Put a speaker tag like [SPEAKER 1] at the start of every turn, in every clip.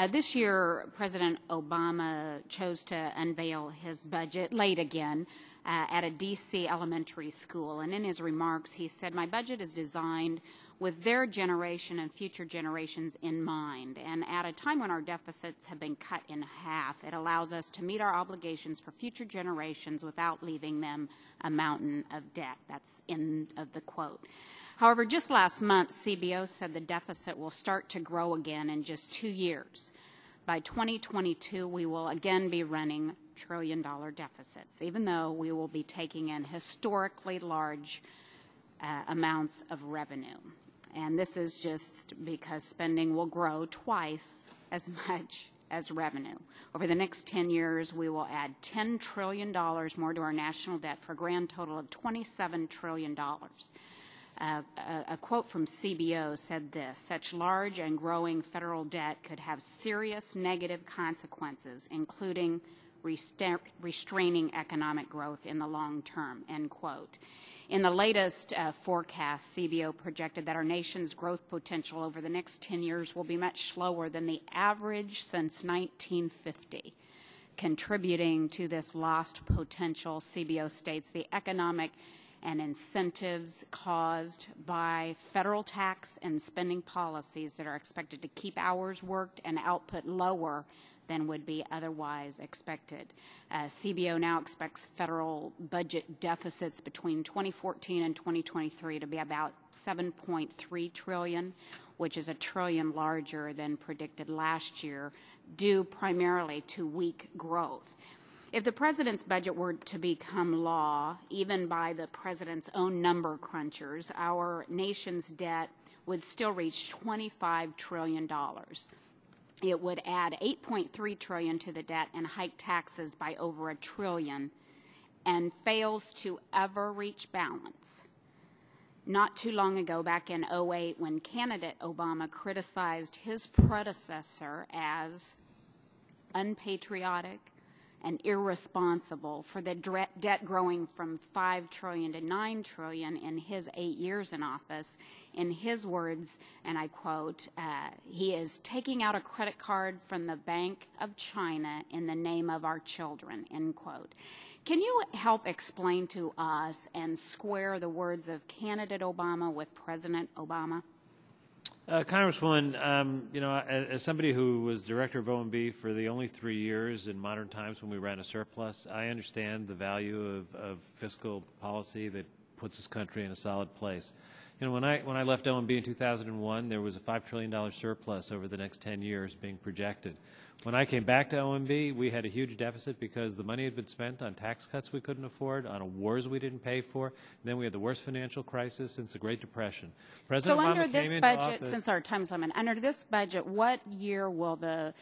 [SPEAKER 1] This year, President Obama chose to unveil his budget late again at a D.C. elementary school. And in his remarks, he said, "My budget is designed with their generation and future generations in mind. And at a time when our deficits have been cut in half, it allows us to meet our obligations for future generations without leaving them a mountain of debt." That's end of the quote. However, just last month, CBO said the deficit will start to grow again in just 2 years. By 2022, we will again be running trillion-dollar deficits, even though we will be taking in historically large amounts of revenue. And this is just because spending will grow twice as much as revenue. Over the next 10 years, we will add $10 trillion more to our national debt for a grand total of $27 trillion. A quote from CBO said this: "Such large and growing federal debt could have serious negative consequences, including restraining economic growth in the long term," end quote. In the latest forecast, CBO projected that our nation's growth potential over the next 10 years will be much slower than the average since 1950. Contributing to this lost potential, CBO states the economic and incentives caused by federal tax and spending policies that are expected to keep hours worked and output lower than would be otherwise expected. CBO now expects federal budget deficits between 2014 and 2023 to be about $7.3 trillion, which is $1 trillion larger than predicted last year, due primarily to weak growth. If the president's budget were to become law, even by the president's own number crunchers, our nation's debt would still reach $25 trillion. It would add $8.3 trillion to the debt and hike taxes by over $1 trillion, and fails to ever reach balance. Not too long ago, back in 2008, when candidate Obama criticized his predecessor as unpatriotic and irresponsible for the debt growing from $5 trillion to $9 trillion in his 8 years in office, in his words, and I quote, "He is taking out a credit card from the Bank of China in the name of our children," end quote. Can you help explain to us and square the words of candidate Obama with President Obama?
[SPEAKER 2] Congresswoman, as somebody who was director of OMB for the only 3 years in modern times when we ran a surplus, I understand the value of fiscal policy that puts this country in a solid place. You know, when I left OMB in 2001, there was a $5 trillion surplus over the next 10 years being projected. When I came back to OMB, we had a huge deficit because the money had been spent on tax cuts we couldn't afford, on wars we didn't pay for, and then we had the worst financial crisis since the Great Depression. President Obama
[SPEAKER 1] under this
[SPEAKER 2] came into
[SPEAKER 1] budget,
[SPEAKER 2] office,
[SPEAKER 1] since our time's limited, under this budget, what year will the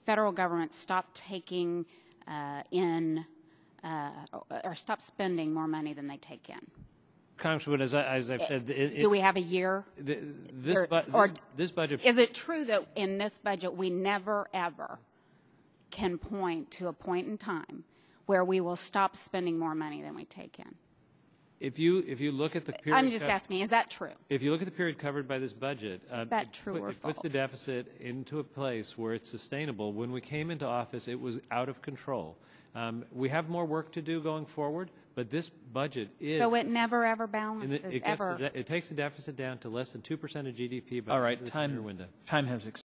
[SPEAKER 1] federal government stop taking or stop spending more money than they take in?
[SPEAKER 2] Congresswoman, as I've said,
[SPEAKER 1] do we have a year?
[SPEAKER 2] This budget.
[SPEAKER 1] Is it true that in this budget we never ever can point to a point in time where we will stop spending more money than we take in?
[SPEAKER 2] If you look at the period,
[SPEAKER 1] I'm just asking, is that true?
[SPEAKER 2] If you look at the period covered by this budget,
[SPEAKER 1] is that true or
[SPEAKER 2] it puts the deficit into a place where it's sustainable. When we came into office, it was out of control. We have more work to do going forward, but this budget is...
[SPEAKER 1] So it never, ever balances,
[SPEAKER 2] it takes the deficit down to less than 2% of GDP by
[SPEAKER 3] All right,
[SPEAKER 2] the 10-year window.
[SPEAKER 3] Time has expired.